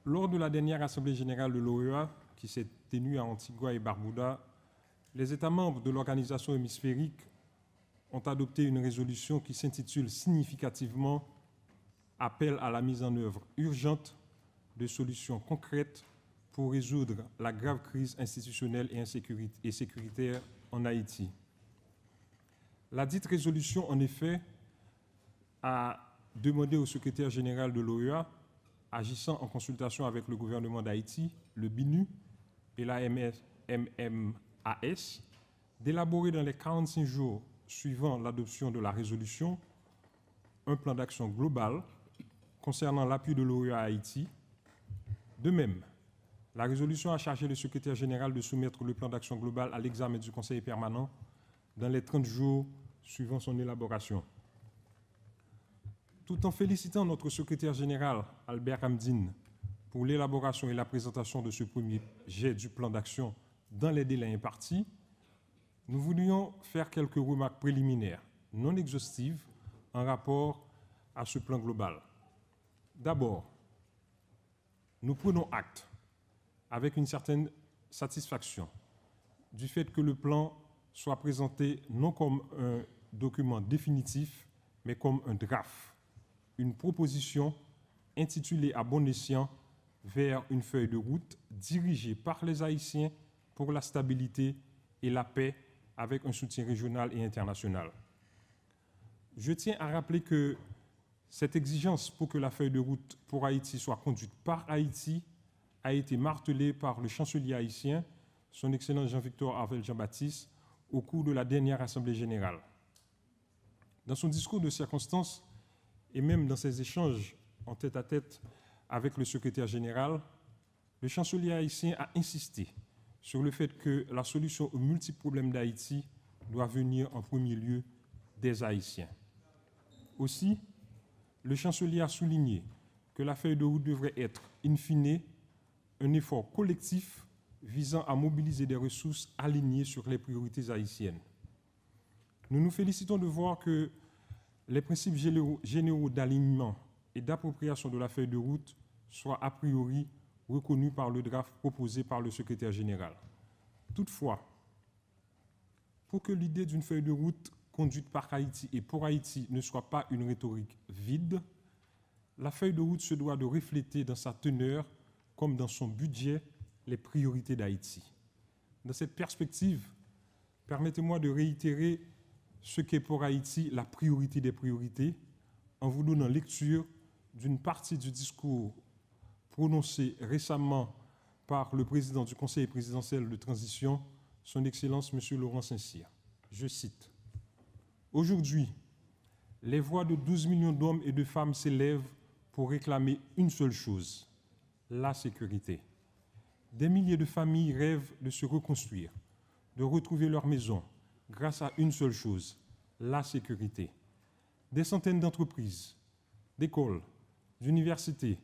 Lors de la dernière Assemblée générale de l'OEA, qui s'est tenue à Antigua et Barbuda, les États membres de l'organisation hémisphérique ont adopté une résolution qui s'intitule significativement « Appel à la mise en œuvre urgente de solutions concrètes pour résoudre la grave crise institutionnelle et sécuritaire en Haïti ». La dite résolution, en effet, a demandé au secrétaire général de l'OEA, agissant en consultation avec le gouvernement d'Haïti, le BINU et la MMAS, d'élaborer dans les 45 jours suivant l'adoption de la résolution un plan d'action global concernant l'appui de l'OEA à Haïti. De même, la résolution a chargé le secrétaire général de soumettre le plan d'action global à l'examen du Conseil permanent dans les 30 jours suivant son élaboration. Tout en félicitant notre secrétaire général, Albert Hamdine, pour l'élaboration et la présentation de ce premier jet du plan d'action dans les délais impartis, nous voulions faire quelques remarques préliminaires, non exhaustives, en rapport à ce plan global. D'abord, nous prenons acte, avec une certaine satisfaction, du fait que le plan soit présenté non comme un document définitif, mais comme un draft, une proposition intitulée à bon escient vers une feuille de route dirigée par les Haïtiens pour la stabilité et la paix avec un soutien régional et international. Je tiens à rappeler que cette exigence pour que la feuille de route pour Haïti soit conduite par Haïti a été martelée par le chancelier haïtien, son Excellence Jean-Victor Harvel Jean-Baptiste, au cours de la dernière Assemblée générale. Dans son discours de circonstance, et même dans ses échanges en tête-à-tête avec le secrétaire général, le chancelier haïtien a insisté sur le fait que la solution aux multiples problèmes d'Haïti doit venir en premier lieu des Haïtiens. Aussi, le chancelier a souligné que la feuille de route devrait être, in fine, un effort collectif visant à mobiliser des ressources alignées sur les priorités haïtiennes. Nous nous félicitons de voir que les principes généraux d'alignement et d'appropriation de la feuille de route soient a priori reconnus par le draft proposé par le secrétaire général. Toutefois, pour que l'idée d'une feuille de route conduite par Haïti et pour Haïti ne soit pas une rhétorique vide, la feuille de route se doit de refléter dans sa teneur comme dans son budget les priorités d'Haïti. Dans cette perspective, permettez-moi de réitérer ce qu'est pour Haïti la priorité des priorités en vous donnant lecture d'une partie du discours prononcé récemment par le président du Conseil présidentiel de transition, son Excellence M. Laurent Saint-Cyr. Je cite : « Aujourd'hui, les voix de 12 millions d'hommes et de femmes s'élèvent pour réclamer une seule chose, la sécurité. Des milliers de familles rêvent de se reconstruire, de retrouver leur maison, grâce à une seule chose, la sécurité. Des centaines d'entreprises, d'écoles, d'universités,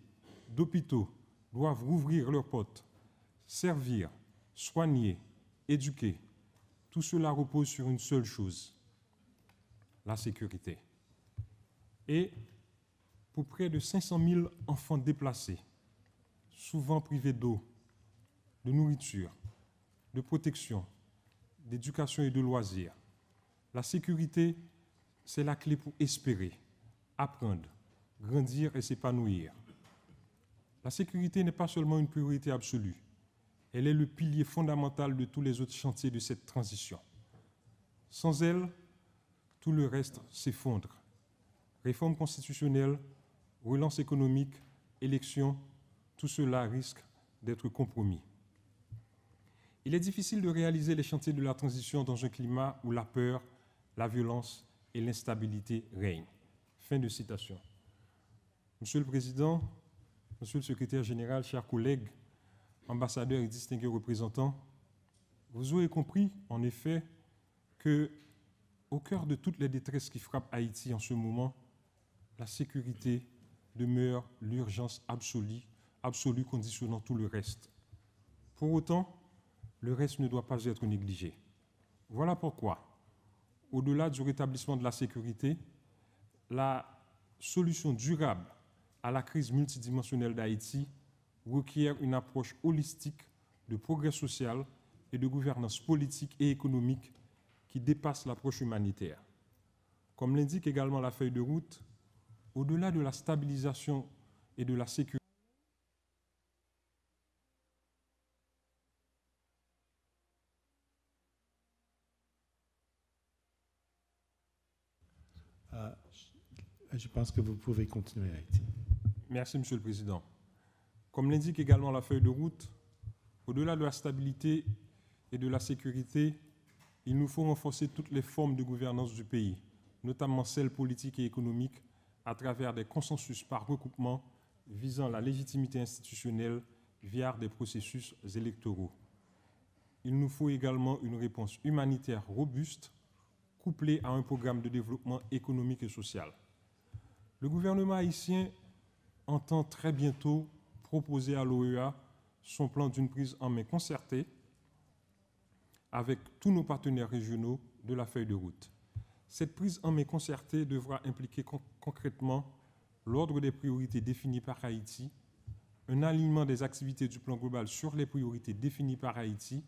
d'hôpitaux doivent rouvrir leurs portes, servir, soigner, éduquer. Tout cela repose sur une seule chose, la sécurité. Et pour près de 500 000 enfants déplacés, souvent privés d'eau, de nourriture, de protection, d'éducation et de loisirs. La sécurité, c'est la clé pour espérer, apprendre, grandir et s'épanouir. La sécurité n'est pas seulement une priorité absolue, elle est le pilier fondamental de tous les autres chantiers de cette transition. Sans elle, tout le reste s'effondre. Réforme constitutionnelle, relance économique, élections, tout cela risque d'être compromis. Il est difficile de réaliser les chantiers de la transition dans un climat où la peur, la violence et l'instabilité règnent. » Fin de citation. Monsieur le Président, Monsieur le Secrétaire général, chers collègues, ambassadeurs et distingués représentants, vous aurez compris, en effet, que, au cœur de toutes les détresses qui frappent Haïti en ce moment, la sécurité demeure l'urgence absolue conditionnant tout le reste. Pour autant, le reste ne doit pas être négligé. Voilà pourquoi, au-delà du rétablissement de la sécurité, la solution durable à la crise multidimensionnelle d'Haïti requiert une approche holistique de progrès social et de gouvernance politique et économique qui dépasse l'approche humanitaire. Comme l'indique également la feuille de route, au-delà de la stabilisation et de la sécurité, je pense que vous pouvez continuer, Haïti. Merci, Monsieur le Président. Comme l'indique également la feuille de route, au-delà de la stabilité et de la sécurité, il nous faut renforcer toutes les formes de gouvernance du pays, notamment celles politiques et économiques, à travers des consensus par recoupement visant la légitimité institutionnelle via des processus électoraux. Il nous faut également une réponse humanitaire robuste, couplée à un programme de développement économique et social. Le gouvernement haïtien entend très bientôt proposer à l'OEA son plan d'une prise en main concertée avec tous nos partenaires régionaux de la feuille de route. Cette prise en main concertée devra impliquer concrètement l'ordre des priorités définies par Haïti, un alignement des activités du plan global sur les priorités définies par Haïti,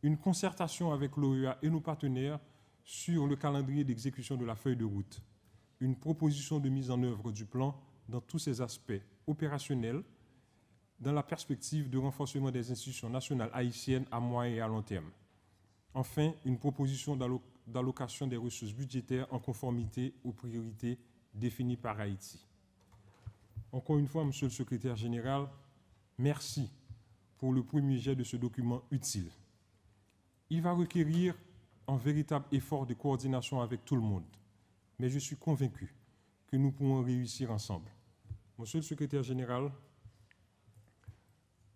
une concertation avec l'OEA et nos partenaires sur le calendrier d'exécution de la feuille de route, une proposition de mise en œuvre du plan dans tous ses aspects opérationnels, dans la perspective de renforcement des institutions nationales haïtiennes à moyen et à long terme. Enfin, une proposition d'allocation des ressources budgétaires en conformité aux priorités définies par Haïti. Encore une fois, Monsieur le Secrétaire général, merci pour le premier jet de ce document utile. Il va requérir un véritable effort de coordination avec tout le monde, mais je suis convaincu que nous pourrons réussir ensemble. Monsieur le Secrétaire général,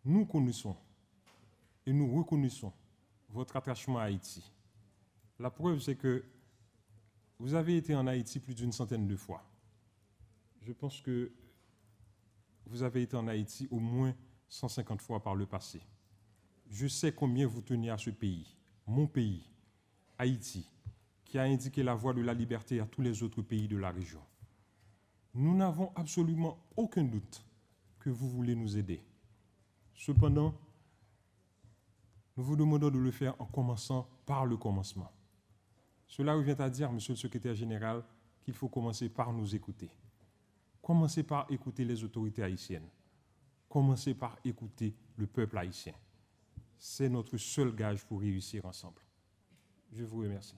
nous connaissons et nous reconnaissons votre attachement à Haïti. La preuve, c'est que vous avez été en Haïti plus d'une centaine de fois. Je pense que vous avez été en Haïti au moins 150 fois par le passé. Je sais combien vous tenez à ce pays, mon pays, Haïti, qui a indiqué la voie de la liberté à tous les autres pays de la région. Nous n'avons absolument aucun doute que vous voulez nous aider. Cependant, nous vous demandons de le faire en commençant par le commencement. Cela revient à dire, Monsieur le Secrétaire général, qu'il faut commencer par nous écouter. Commencez par écouter les autorités haïtiennes. Commencez par écouter le peuple haïtien. C'est notre seul gage pour réussir ensemble. Je vous remercie.